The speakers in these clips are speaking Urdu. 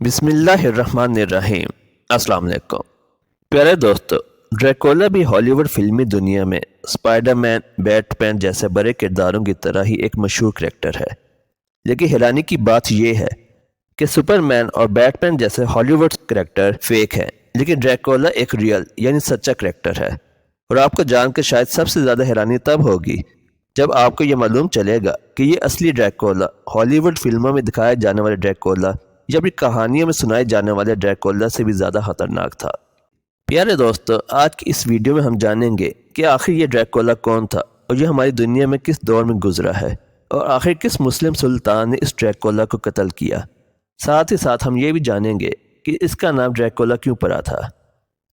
بسم اللہ الرحمن الرحیم۔ السلام علیکم پیارے دوستو، ڈریکولا بھی ہالی ووڈ فلمی دنیا میں اسپائڈر مین، بیٹ مین جیسے بڑے کرداروں کی طرح ہی ایک مشہور کریکٹر ہے۔ لیکن حیرانی کی بات یہ ہے کہ سپر مین اور بیٹ مین جیسے ہالی ووڈ کریکٹر فیک ہیں، لیکن ڈریکولا ایک ریئل یعنی سچا کریکٹر ہے۔ اور آپ کو جان کر شاید سب سے زیادہ حیرانی تب ہوگی جب آپ کو یہ معلوم چلے گا کہ یہ اصلی ڈریکولا ہالی ووڈ فلموں میں دکھایا جانے والے ڈریکولا یا اپنی کہانیوں میں سنائے جانے والے ڈریکولا سے بھی زیادہ خطرناک تھا۔ پیارے دوستو، آج کی اس ویڈیو میں ہم جانیں گے کہ آخر یہ ڈریکولا کون تھا اور یہ ہماری دنیا میں کس دور میں گزرا ہے، اور آخر کس مسلم سلطان نے اس ڈریکولا کو قتل کیا۔ ساتھ ہی ساتھ ہم یہ بھی جانیں گے کہ اس کا نام ڈریکولا کیوں پڑا تھا۔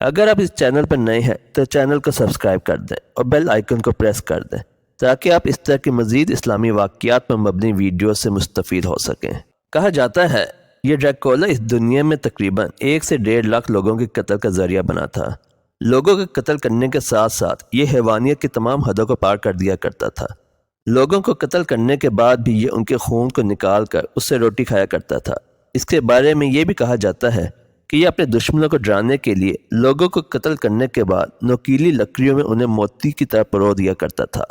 اگر آپ اس چینل پر نئے ہیں تو چینل کو سبسکرائب کر دیں اور بیل آئیکن کو پریس کر دیں تاکہ آپ اس طرح کے مزید اسلامی واقعات پر مبنی ویڈیو سے مستفید ہو سکیں۔ کہا جاتا ہے یہ ڈریکولا اس دنیا میں تقریباً 1 سے 1.5 لاکھ لوگوں کے قتل کا ذریعہ بنا تھا۔ لوگوں کے قتل کرنے کے ساتھ ساتھ یہ حیوانیت کی تمام حدوں کو پار کر دیا کرتا تھا۔ لوگوں کو قتل کرنے کے بعد بھی یہ ان کے خون کو نکال کر اس سے روٹی کھایا کرتا تھا۔ اس کے بارے میں یہ بھی کہا جاتا ہے کہ یہ اپنے دشمنوں کو ڈرانے کے لیے لوگوں کو قتل کرنے کے بعد نوکیلی لکڑیوں میں انہیں موتی کی طرح پرو دیا کرتا تھا،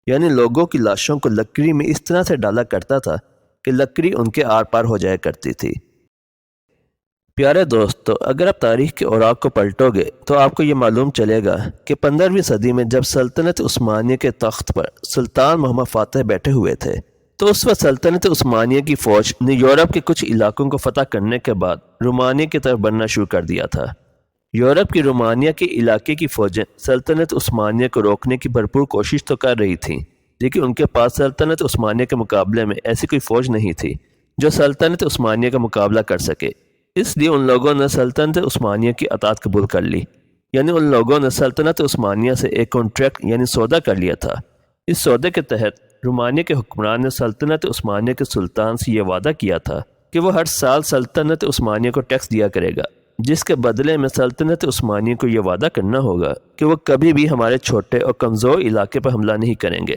یعنی لوگوں کی لاشوں کو لکڑی میں اس طرح سے ڈالا کرتا تھا کہ لکڑی ان کے آر پار ہو جایا کرتی تھی۔ پیارے دوستو، اگر آپ تاریخ کے اوراق کو پلٹو گے تو آپ کو یہ معلوم چلے گا کہ 15ویں صدی میں جب سلطنت عثمانیہ کے تخت پر سلطان محمد فاتح بیٹھے ہوئے تھے تو اس وقت سلطنت عثمانیہ کی فوج نے یورپ کے کچھ علاقوں کو فتح کرنے کے بعد رومانیہ کی طرف بڑھنا شروع کر دیا تھا۔ یورپ کی رومانیہ کے علاقے کی فوجیں سلطنت عثمانیہ کو روکنے کی بھرپور کوشش تو کر رہی تھیں، لیکن ان کے پاس سلطنت عثمانیہ کے مقابلے میں ایسی کوئی فوج نہیں تھی جو سلطنت عثمانیہ کا مقابلہ کر سکے۔ اس لیے ان لوگوں نے سلطنت عثمانیہ کی اطاعت قبول کر لی، یعنی ان لوگوں نے سلطنت عثمانیہ سے ایک کانٹریکٹ یعنی سودا کر لیا تھا۔ اس سودے کے تحت رومانیہ کے حکمران نے سلطنت عثمانیہ کے سلطان سے یہ وعدہ کیا تھا کہ وہ ہر سال سلطنت عثمانیہ کو ٹیکس دیا کرے گا، جس کے بدلے میں سلطنت عثمانیہ کو یہ وعدہ کرنا ہوگا کہ وہ کبھی بھی ہمارے چھوٹے اور کمزور علاقے پر حملہ نہیں کریں گے۔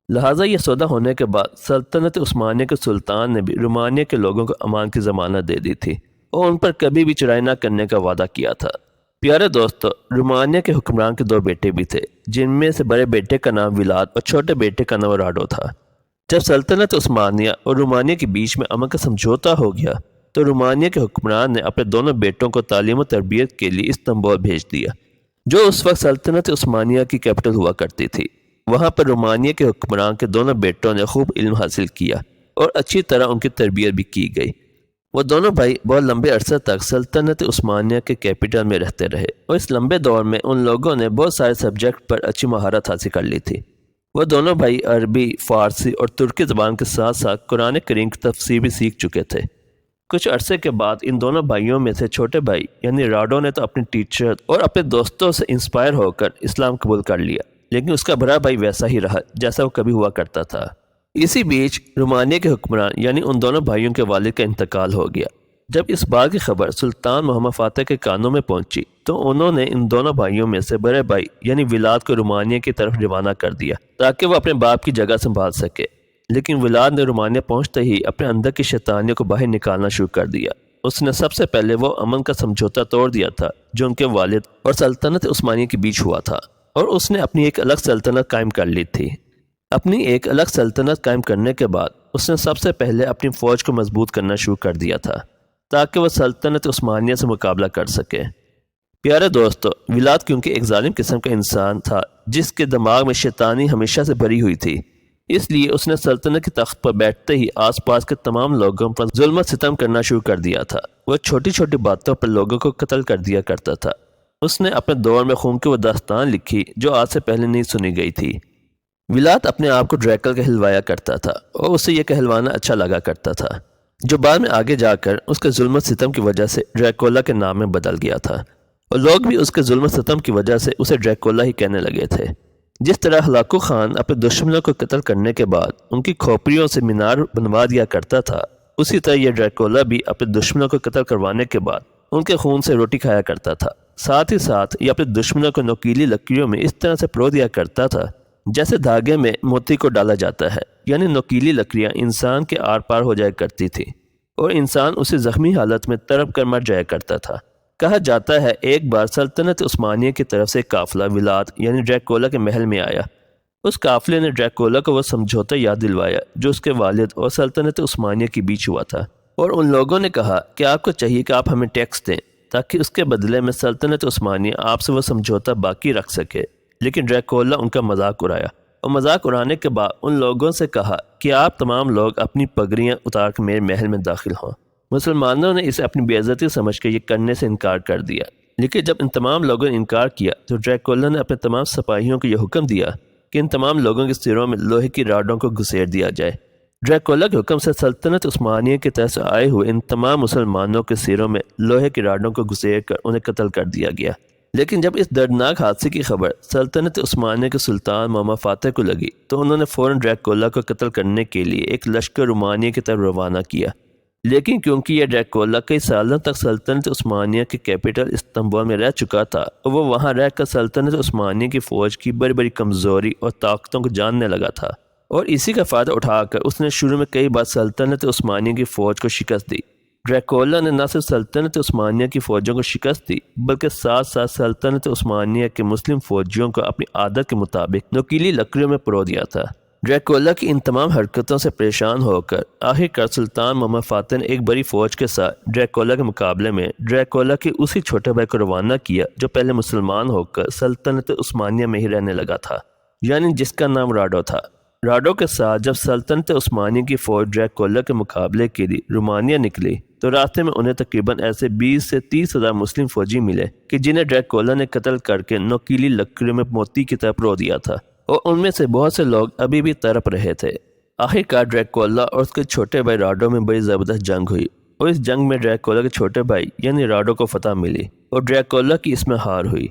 لہٰذا یہ سودا ہونے کے بعد سلطنت عثمانیہ کے سلطان نے بھی رومانیہ کے لوگوں کو امان کی ضمانت دے دی تھی اور ان پر کبھی بھی چڑھائی نہ کرنے کا وعدہ کیا تھا۔ پیارے دوستو، رومانیہ کے حکمران کے 2 بیٹے بھی تھے، جن میں سے بڑے بیٹے کا نام ولاد اور چھوٹے بیٹے کا نام راڈو تھا۔ جب سلطنت عثمانیہ اور رومانیہ کے بیچ میں امن کا سمجھوتا ہو گیا تو رومانیہ کے حکمران نے اپنے دونوں بیٹوں کو تعلیم و تربیت کے لیے استنبول بھیج دیا، جو اس وقت سلطنت عثمانیہ کی کیپٹل ہوا کرتی تھی۔ وہاں پر رومانیہ کے حکمران کے دونوں بیٹوں نے خوب علم حاصل کیا اور اچھی طرح ان کی تربیت بھی کی گئی۔ وہ دونوں بھائی بہت لمبے عرصے تک سلطنت عثمانیہ کے کیپٹل میں رہتے رہے اور اس لمبے دور میں ان لوگوں نے بہت سارے سبجیکٹ پر اچھی مہارت حاصل کر لی تھی۔ وہ دونوں بھائی عربی، فارسی اور ترکی زبان کے ساتھ ساتھ قرآن کریم کی تفسیر بھی سیکھ چکے تھے۔ کچھ عرصے کے بعد ان دونوں بھائیوں میں سے چھوٹے بھائی یعنی راڈو نے تو اپنی ٹیچر اور اپنے دوستوں سے انسپائر ہو کر اسلام قبول کر لیا، لیکن اس کا بڑا بھائی ویسا ہی رہا جیسا وہ کبھی ہوا کرتا تھا۔ اسی بیچ رومانیہ کے حکمران یعنی ان دونوں بھائیوں کے والد کا انتقال ہو گیا۔ جب اس بات کی خبر سلطان محمد فاتح کے کانوں میں پہنچی تو انہوں نے ان دونوں بھائیوں میں سے بڑے بھائی یعنی ولاد کو رومانیہ کی طرف روانہ کر دیا تاکہ وہ اپنے باپ کی جگہ سنبھال سکے، لیکن ولاد نے رومانیہ پہنچتے ہی اپنے اندر کی شیطانیوں کو باہر نکالنا شروع کر دیا۔ اس نے سب سے پہلے وہ امن کا سمجھوتا توڑ دیا تھا جو ان کے والد اور سلطنت عثمانیہ کے بیچ ہوا تھا، اور اس نے اپنی ایک الگ سلطنت قائم کر لی تھی۔ اپنی ایک الگ سلطنت قائم کرنے کے بعد اس نے سب سے پہلے اپنی فوج کو مضبوط کرنا شروع کر دیا تھا تاکہ وہ سلطنت عثمانیہ سے مقابلہ کر سکے۔ پیارے دوستو، ولاد کیونکہ ایک ظالم قسم کا انسان تھا جس کے دماغ میں شیطانی ہمیشہ سے بھری ہوئی تھی، اس لیے اس نے سلطنت کے تخت پر بیٹھتے ہی آس پاس کے تمام لوگوں پر ظلم و ستم کرنا شروع کر دیا تھا۔ وہ چھوٹی چھوٹی باتوں پر لوگوں کو قتل کر دیا کرتا تھا۔ اس نے اپنے دور میں خون کی وہ داستان لکھی جو آج سے پہلے نہیں سنی گئی تھی۔ ولاد اپنے آپ کو ڈریکل کہلوایا کرتا تھا اور اسے یہ کہلوانا اچھا لگا کرتا تھا، جو بعد میں آگے جا کر اس کے ظلم و ستم کی وجہ سے ڈریکولا کے نام میں بدل گیا تھا، اور لوگ بھی اس کے ظلم و ستم کی وجہ سے اسے ڈریکولا ہی کہنے لگے تھے۔ جس طرح ہلاکو خان اپنے دشمنوں کو قتل کرنے کے بعد ان کی کھوپڑیوں سے مینار بنوا دیا کرتا تھا، اسی طرح یہ ڈریکولا بھی اپنے دشمنوں کو قتل کروانے کے بعد ان کے خون سے روٹی کھایا کرتا تھا۔ ساتھ ہی ساتھ یہ اپنے دشمنوں کو نوکیلی لکڑیوں میں اس طرح سے پرو دیا کرتا تھا جیسے دھاگے میں موتی کو ڈالا جاتا ہے، یعنی نوکیلی لکڑیاں انسان کے آر پار ہو جایا کرتی تھی۔ اور انسان اسے زخمی حالت میں تڑپ کر مر جایا کرتا تھا۔ کہا جاتا ہے ایک بار سلطنت عثمانیہ کی طرف سے قافلہ ولاد یعنی ڈریکولا کے محل میں آیا۔ اس قافلے نے ڈریکولا کو وہ سمجھوتا یاد دلوایا جو اس کے والد اور سلطنت عثمانیہ کے بیچ ہوا تھا، اور ان لوگوں نے کہا کہ آپ کو چاہیے کہ آپ ہمیں ٹیکس دیں تاکہ اس کے بدلے میں سلطنت عثمانیہ آپ سے وہ سمجھوتا باقی رکھ سکے۔ لیکن ڈریکولا ان کا مذاق اڑایا، اور مذاق اڑانے کے بعد ان لوگوں سے کہا کہ آپ تمام لوگ اپنی پگڑیاں اتار کر میرے محل میں داخل ہوں۔ مسلمانوں نے اسے اپنی بے عزتی سمجھ کر یہ کرنے سے انکار کر دیا، لیکن جب ان تمام لوگوں نے انکار کیا تو ڈریکولا نے اپنے تمام سپاہیوں کو یہ حکم دیا کہ ان تمام لوگوں کے سروں میں لوہے کی راڈوں کو گھسیٹ دیا جائے۔ ڈریکولا کے حکم سے سلطنت عثمانیہ کی طرف سے آئے ہوئے ان تمام مسلمانوں کے سروں میں لوہے کی راڈوں کو گھسیٹ کر انہیں قتل کر دیا گیا۔ لیکن جب اس دردناک حادثے کی خبر سلطنت عثمانیہ کے سلطان محمد فاتح کو لگی تو انہوں نے فوراً ڈریکولا کو قتل کرنے کے لیے ایک لشکر رومانیہ کی طرف روانہ کیا۔ لیکن کیونکہ یہ ڈریکولا کئی سالوں تک سلطنت عثمانیہ کے کیپٹل استنبول میں رہ چکا تھا اور وہ وہاں رہ کر سلطنت عثمانیہ کی فوج کی بڑی بڑی کمزوری اور طاقتوں کو جاننے لگا تھا، اور اسی کا فائدہ اٹھا کر اس نے شروع میں کئی بار سلطنت عثمانیہ کی فوج کو شکست دی۔ ڈریکولا نے نہ صرف سلطنت عثمانیہ کی فوجوں کو شکست دی بلکہ ساتھ ساتھ سلطنت عثمانیہ کے مسلم فوجیوں کو اپنی عادت کے مطابق نوکیلی لکڑیوں میں پرو دیا تھا۔ ڈریکولا کی ان تمام حرکتوں سے پریشان ہو کر آخرکار سلطان محمد فاتح نے ایک بڑی فوج کے ساتھ ڈریکولا کے مقابلے میں ڈریکولا کے اسی چھوٹے بھائی کو روانہ کیا جو پہلے مسلمان ہو کر سلطنت عثمانیہ میں ہی رہنے لگا تھا، یعنی جس کا نام راڈو تھا۔ راڈو کے ساتھ جب سلطنت عثمانیہ کی فوج ڈریکولا کے مقابلے کے لیے رومانیہ نکلی تو راستے میں انہیں تقریباً ایسے 20 سے 30 ہزار مسلم فوجی ملے کہ جنہیں ڈریکولا نے قتل کر کے نوکیلی لکڑیوں میں موتی کی طرح پرو دیا تھا، اور ان میں سے بہت سے لوگ ابھی بھی تڑپ رہے تھے۔ آخرکار ڈریکولا اور اس کے چھوٹے بھائی راڈو میں بڑی زبردست جنگ ہوئی، اور اس جنگ میں ڈریکولا کے چھوٹے بھائی یعنی راڈو کو فتح ملی اور ڈریکولا کی اس میں ہار ہوئی۔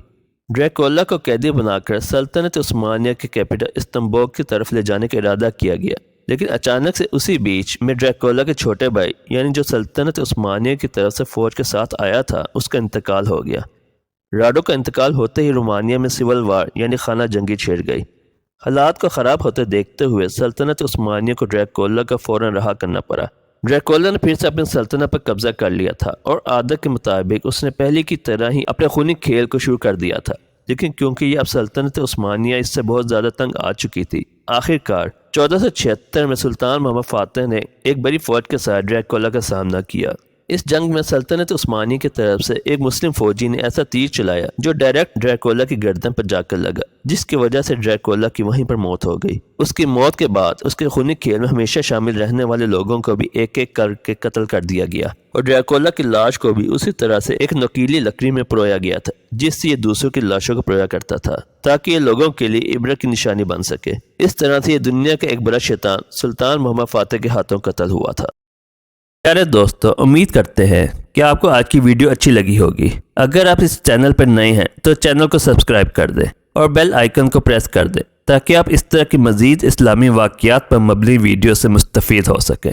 ڈریکولا کو قیدی بنا کر سلطنت عثمانیہ کے کیپٹل استنبول کی طرف لے جانے کا ارادہ کیا گیا، لیکن اچانک سے اسی بیچ میں ڈریکولا کے چھوٹے بھائی یعنی جو سلطنت عثمانیہ کی طرف سے فوج کے ساتھ آیا تھا اس کا انتقال ہو گیا۔ راڈو کا انتقال ہوتے ہی رومانیہ میں سول وار یعنی خانہ جنگی چھڑ گئی۔ حالات کو خراب ہوتے دیکھتے ہوئے سلطنت عثمانیہ کو ڈریکولا کا فوراً رہا کرنا پڑا۔ ڈریکولا نے پھر سے اپنی سلطنت پر قبضہ کر لیا تھا اور عادت کے مطابق اس نے پہلے کی طرح ہی اپنے خونی کھیل کو شروع کر دیا تھا، لیکن کیونکہ یہ اب سلطنت عثمانیہ اس سے بہت زیادہ تنگ آ چکی تھی، آخرکار 1476 میں سلطان محمد فاتح نے ایک بڑی فوج کے ساتھ ڈریکولا کا سامنا کیا۔ اس جنگ میں سلطنت عثمانیہ کی طرف سے ایک مسلم فوجی نے ایسا تیر چلایا جو ڈائریکٹ ڈریکولا کی گردن پر جا کر لگا، جس کی وجہ سے ڈریکولا کی وہیں پر موت ہو گئی۔ اس کی موت کے بعد اس کے خونی کھیل میں ہمیشہ شامل رہنے والے لوگوں کو بھی ایک ایک کر کے قتل کر دیا گیا، اور ڈریکولا کی لاش کو بھی اسی طرح سے ایک نوکیلی لکڑی میں پرویا گیا تھا جس سے یہ دوسروں کی لاشوں کو پرویا کرتا تھا تاکہ یہ لوگوں کے لیے عبرت کی نشانی بن سکے۔ اس طرح سے یہ دنیا کا ایک بڑا شیطان سلطان محمد فاتح کے ہاتھوں قتل ہوا تھا۔ پیارے دوستو، امید کرتے ہیں کہ آپ کو آج کی ویڈیو اچھی لگی ہوگی۔ اگر آپ اس چینل پر نئے ہیں تو چینل کو سبسکرائب کر دیں اور بیل آئیکن کو پریس کر دیں تاکہ آپ اس طرح کی مزید اسلامی واقعات پر مبنی ویڈیو سے مستفید ہو سکیں۔